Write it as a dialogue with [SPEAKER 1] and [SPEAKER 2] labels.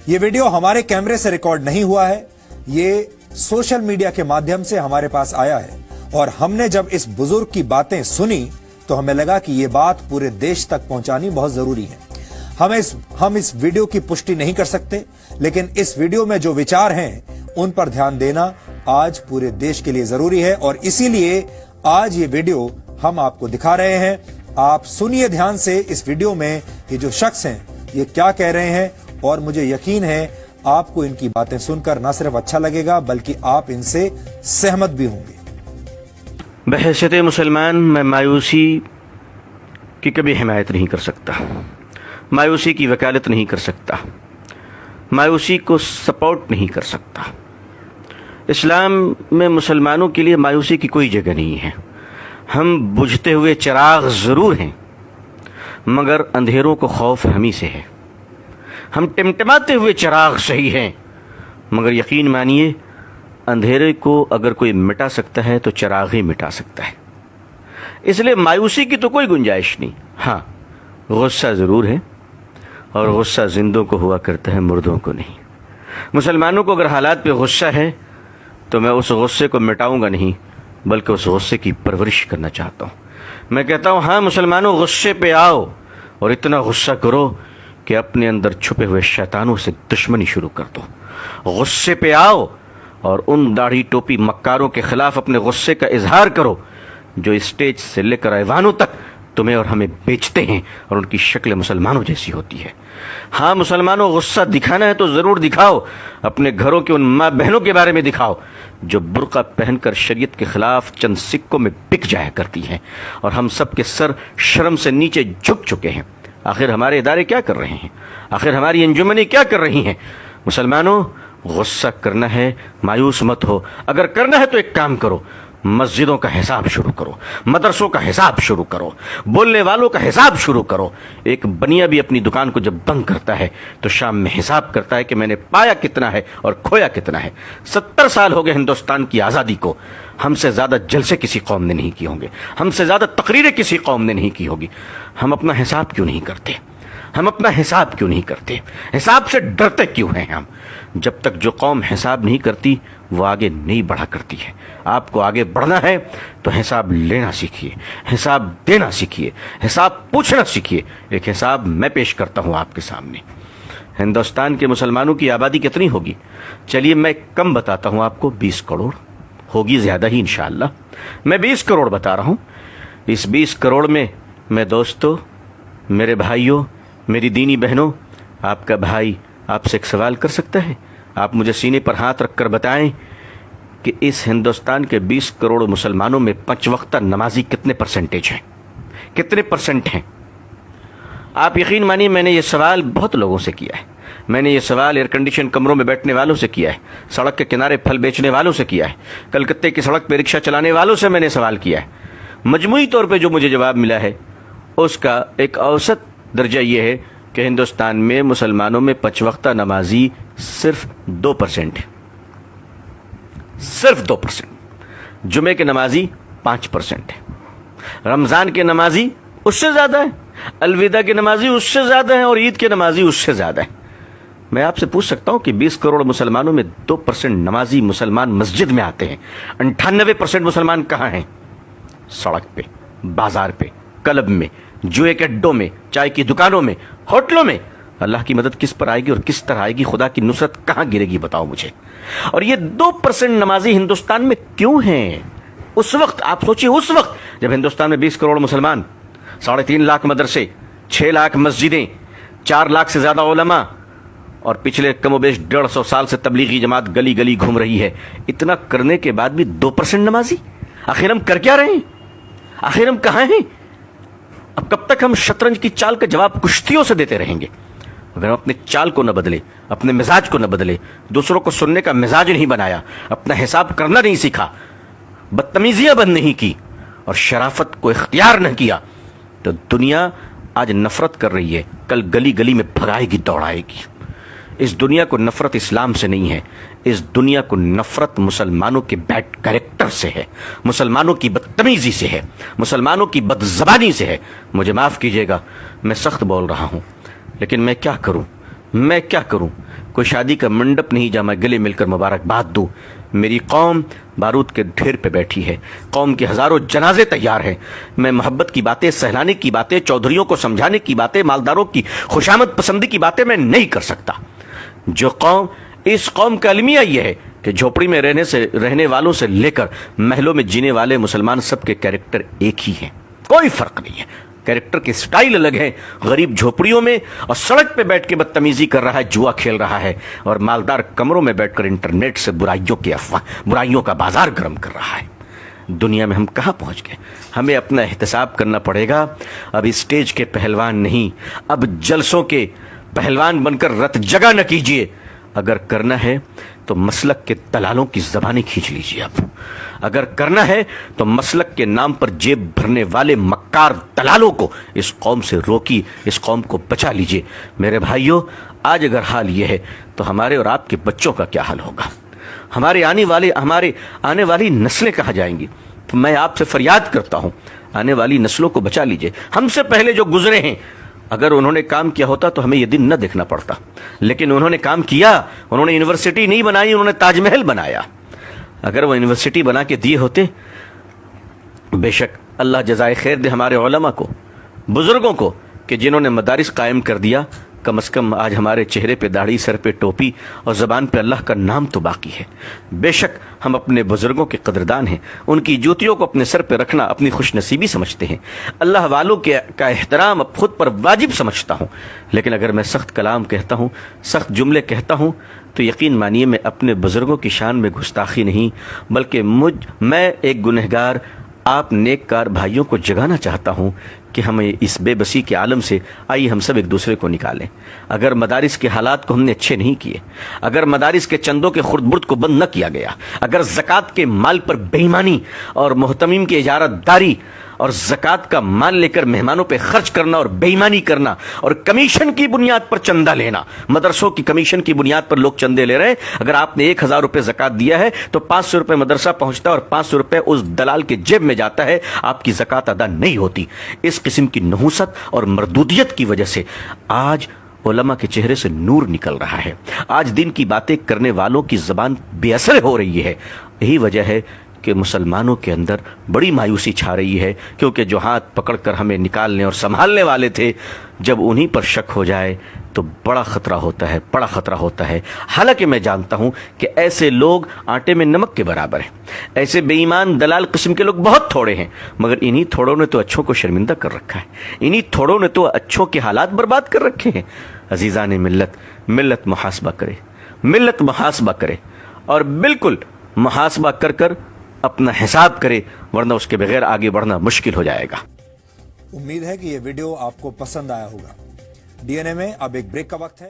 [SPEAKER 1] ये वीडियो हमारे कैमरे से रिकॉर्ड नहीं हुआ है, ये सोशल मीडिया के माध्यम से हमारे पास आया है और हमने जब इस बुजुर्ग की बातें सुनी तो हमें लगा कि ये बात पूरे देश तक पहुंचानी बहुत जरूरी है। हम इस वीडियो की पुष्टि नहीं कर सकते, लेकिन इस वीडियो में जो विचार हैं उन पर ध्यान देना आज पूरे देश के लिए जरूरी है और इसीलिए आज ये वीडियो हम आपको दिखा रहे हैं। आप सुनिए ध्यान से इस वीडियो में ये जो शख्स हैं ये क्या कह रहे हैं और मुझे यकीन है आपको इनकी बातें सुनकर न सिर्फ अच्छा लगेगा बल्कि आप इनसे सहमत भी होंगे।
[SPEAKER 2] बहैसियत मुसलमान मैं मायूसी की कभी हिमायत नहीं कर सकता, मायूसी की वकालत नहीं कर सकता, मायूसी को सपोर्ट नहीं कर सकता। इस्लाम में मुसलमानों के लिए मायूसी की कोई जगह नहीं है। हम बुझते हुए चिराग ज़रूर हैं, मगर अंधेरों को खौफ हम ही से है। हम टिमटिमाते हुए चिराग सही हैं, मगर यकीन मानिए अंधेरे को अगर कोई मिटा सकता है तो चिराग ही मिटा सकता है। इसलिए मायूसी की तो कोई गुंजाइश नहीं। हाँ, गुस्सा ज़रूर है और गुस्सा जिंदों को हुआ करता है, मुर्दों को नहीं। मुसलमानों को अगर हालात पे गुस्सा है तो मैं उस गुस्से को मिटाऊंगा नहीं, बल्कि उस गुस्से की परवरिश करना चाहता हूँ। मैं कहता हूँ हाँ मुसलमानों, गुस्से पे आओ और इतना गुस्सा करो कि अपने अंदर छुपे हुए शैतानों से दुश्मनी शुरू कर दो। गुस्से पे आओ और उन दाढ़ी टोपी मक्कारों के खिलाफ अपने गुस्से का इजहार करो जो स्टेज से लेकर ऐवानों तक तुम्हें और हमें बेचते हैं और उनकी शक्ल मुसलमानों जैसी होती है। हाँ मुसलमानों, गुस्सा दिखाना है तो ज़रूर दिखाओ। अपने घरों के उन माँ बहनों के बारे में दिखाओ जो बुर्का पहनकर शरीयत के खिलाफ चंद सिक्कों में बिक जाया करती हैं और हम सब के सर शर्म से नीचे झुक चुके हैं। आखिर हमारे इदारे क्या कर रहे हैं? आखिर हमारी अंजुमनें क्या कर रही हैं? मुसलमानों, गुस्सा करना है, मायूस मत हो। अगर करना है तो एक काम करो, मस्जिदों का हिसाब शुरू करो, मदरसों का हिसाब शुरू करो, बोलने वालों का हिसाब शुरू करो। एक बनिया भी अपनी दुकान को जब बंद करता है तो शाम में हिसाब करता है कि मैंने पाया कितना है और खोया कितना है। 70 साल हो गए हिंदुस्तान की आज़ादी को, हमसे ज़्यादा जलसे किसी कौम ने नहीं किए होंगे, हमसे ज़्यादा तकरीरें किसी कौम ने नहीं की होगी। हम अपना हिसाब क्यों नहीं करते? हम अपना हिसाब क्यों नहीं करते? हिसाब से डरते क्यों हैं हम? जब तक जो कौम हिसाब नहीं करती वो आगे नहीं बढ़ा करती है। आपको आगे बढ़ना है तो हिसाब लेना सीखिए, हिसाब देना सीखिए, हिसाब पूछना सीखिए। एक हिसाब मैं पेश करता हूँ आपके सामने। हिंदुस्तान के मुसलमानों की आबादी कितनी होगी? चलिए मैं कम बताता हूँ आपको, 20 करोड़ होगी, ज़्यादा ही इंशाअल्लाह। मैं 20 करोड़ बता रहा हूँ। इस 20 करोड़ में मैं दोस्तों, मेरे भाइयों, मेरी दीनी बहनों, आपका भाई आपसे एक सवाल कर सकता है? आप मुझे सीने पर हाथ रखकर बताएं कि इस हिंदुस्तान के 20 करोड़ मुसलमानों में 5 वक्त नमाजी कितने परसेंटेज हैं? कितने परसेंट हैं? आप यकीन मानिए मैंने ये सवाल बहुत लोगों से किया है। मैंने ये सवाल एयर कंडीशन कमरों में बैठने वालों से किया है, सड़क के किनारे फल बेचने वालों से किया है, कलकत्ते की सड़क पर रिक्शा चलाने वालों से मैंने सवाल किया है। मजमूई तौर पर जो मुझे जवाब मिला है उसका एक औसत दर्जा ये है कि हिंदुस्तान में मुसलमानों में 5 वक्त नमाजी सिर्फ 2% है, सिर्फ 2%। जुमे के नमाजी 5% है, रमज़ान के नमाजी उससे ज़्यादा है, अलविदा के नमाजी उससे ज़्यादा है और ईद के नमाजी उससे ज़्यादा है। मैं आपसे पूछ सकता हूं कि 20 करोड़ मुसलमानों में 2% नमाजी मुसलमान मस्जिद में आते हैं। 98% मुसलमान कहाँ हैं? सड़क पे, बाजार पे, क्लब में, जुए के अड्डों में, चाय की दुकानों में, होटलों में। अल्लाह की मदद किस पर आएगी और किस तरह आएगी? खुदा की नुसरत कहाँ गिरेगी बताओ मुझे। और ये 2% नमाजी हिंदुस्तान में क्यों हैं? उस वक्त आप सोचिए, उस वक्त जब हिंदुस्तान में 20 करोड़ मुसलमान, 3.5 लाख मदरसे, 6 लाख मस्जिदें, 4 लाख से ज्यादा उलमा और पिछले कमोबेश 150 साल से तबलीगी जमात गली गली घूम रही है। इतना करने के बाद भी 2% नमाजी। आखिर हम कर क्या रहे हैं? आखिर हम कहाँ हैं? अब कब तक हम शतरंज की चाल का जवाब कुश्तियों से देते रहेंगे? अगर हम अपने चाल को न बदले, अपने मिजाज को न बदले, दूसरों को सुनने का मिजाज नहीं बनाया, अपना हिसाब करना नहीं सीखा, बदतमीजियां बंद नहीं की और शराफत को इख्तियार न किया, तो दुनिया आज नफरत कर रही है, कल गली गली में भगाएगी, दौड़ाएगी। इस दुनिया को नफरत इस्लाम से नहीं है, इस दुनिया को नफरत मुसलमानों के बैड कैरेक्टर से है, मुसलमानों की बदतमीजी से है, मुसलमानों की बदज़बानी से है। मुझे माफ़ कीजिएगा, मैं सख्त बोल रहा हूँ, लेकिन मैं क्या करूँ? کوئی شادی کا منڈپ نہیں جہاں میں گلے مل کر مبارکباد دوں. میری قوم بارود کے ڈھیر پہ بیٹھی ہے, قوم کے ہزاروں جنازے تیار ہیں. میں محبت کی باتیں, سہلانے کی باتیں, چودھریوں کو سمجھانے کی باتیں, مالداروں کی خوشامد پسندی کی باتیں میں نہیں کر سکتا. جو قوم, اس قوم کا المیہ یہ ہے کہ جھوپڑی میں رہنے والوں سے لے کر محلوں میں جینے والے مسلمان سب کے کیریکٹر ایک ہی ہیں, کوئی فرق نہیں ہے. کیریکٹر کے سٹائل الگ ہیں. غریب جھوپڑیوں میں اور سڑک پہ بیٹھ کے بدتمیزی کر رہا ہے, جوا کھیل رہا ہے, اور مالدار کمروں میں بیٹھ کر انٹرنیٹ سے برائیوں کا بازار گرم کر رہا ہے. دنیا میں ہم کہاں پہنچ گئے؟ ہمیں اپنا احتساب کرنا پڑے گا. اب اسٹیج کے پہلوان نہیں, اب جلسوں کے پہلوان بن کر رت جگہ نہ کیجئے. اگر کرنا ہے تو مسلک کے دلالوں کی زبانیں کھینچ لیجئے. اب اگر کرنا ہے تو مسلک کے نام پر جیب بھرنے والے مکار دلالوں کو اس قوم سے روکی, اس قوم کو بچا لیجئے. میرے بھائیوں, آج اگر حال یہ ہے تو ہمارے اور آپ کے بچوں کا کیا حال ہوگا؟ ہمارے آنے والی نسلیں کہاں جائیں گی؟ تو میں آپ سے فریاد کرتا ہوں, آنے والی نسلوں کو بچا لیجئے. ہم سے پہلے جو گزرے ہیں, اگر انہوں نے کام کیا ہوتا تو ہمیں یہ دن نہ دیکھنا پڑتا, لیکن انہوں نے کام کیا. انہوں نے یونیورسٹی نہیں بنائی, انہوں نے تاج محل بنایا. اگر وہ یونیورسٹی بنا کے دیے ہوتے, بے شک اللہ جزائے خیر دے ہمارے علماء کو, بزرگوں کو, کہ جنہوں نے مدارس قائم کر دیا. کم از کم آج ہمارے چہرے پہ داڑھی, سر پہ ٹوپی اور زبان پہ اللہ کا نام تو باقی ہے. بے شک ہم اپنے بزرگوں کے قدردان ہیں, ان کی جوتیوں کو اپنے سر پہ رکھنا اپنی خوش نصیبی سمجھتے ہیں. اللہ والوں کا احترام اب خود پر واجب سمجھتا ہوں. لیکن اگر میں سخت کلام کہتا ہوں, سخت جملے کہتا ہوں, تو یقین مانیے میں اپنے بزرگوں کی شان میں گستاخی نہیں, بلکہ میں ایک گنہگار آپ نیک کار بھائیوں کو جگانا چاہتا ہوں کہ ہمیں اس بے بسی کے عالم سے آئیے ہم سب ایک دوسرے کو نکالیں. اگر مدارس کے حالات کو ہم نے اچھے نہیں کیے, اگر مدارس کے چندوں کے خرد برد کو بند نہ کیا گیا, اگر زکوٰۃ کے مال پر بے ایمانی اور محتمین کی اجارت داری اور زکوٰۃ کا مال لے کر مہمانوں پہ خرچ کرنا اور بے ایمانی کرنا اور کمیشن کی بنیاد پر چندہ لینا, مدرسوں کی کمیشن کی بنیاد پر لوگ چندے لے رہے ہیں. اگر آپ نے 1000 روپے زکوٰۃ دیا ہے تو 500 روپے مدرسہ پہنچتا ہے اور 500 روپے اس دلال کے جیب میں جاتا ہے, آپ کی زکوٰۃ ادا نہیں ہوتی. اس قسم کی نحوست اور مردودیت کی وجہ سے آج علماء کے چہرے سے نور نکل رہا ہے. آج دین کی باتیں کرنے والوں کی زبان بے اثر ہو رہی ہے. یہی وجہ ہے کہ مسلمانوں کے اندر بڑی مایوسی چھا رہی ہے, کیونکہ جو ہاتھ پکڑ کر ہمیں نکالنے اور سنبھالنے والے تھے, جب انہی پر شک ہو جائے تو بڑا خطرہ ہوتا ہے, بڑا خطرہ ہوتا ہے. حالانکہ میں جانتا ہوں کہ ایسے لوگ آٹے میں نمک کے برابر ہیں, ایسے بے ایمان دلال قسم کے لوگ بہت تھوڑے ہیں, مگر انہی تھوڑوں نے تو اچھوں کو شرمندہ کر رکھا ہے, انہی تھوڑوں نے تو اچھوں کے حالات برباد کر رکھے ہیں. عزیزان ملت, ملت محاسبہ کرے, ملت محاسبہ کرے, اور بالکل محاسبہ کر کر اپنا حساب کرے, ورنہ اس کے بغیر آگے بڑھنا مشکل ہو جائے گا.
[SPEAKER 1] امید ہے کہ یہ ویڈیو آپ کو پسند آیا ہوگا. ڈی این اے میں اب ایک بریک کا وقت ہے.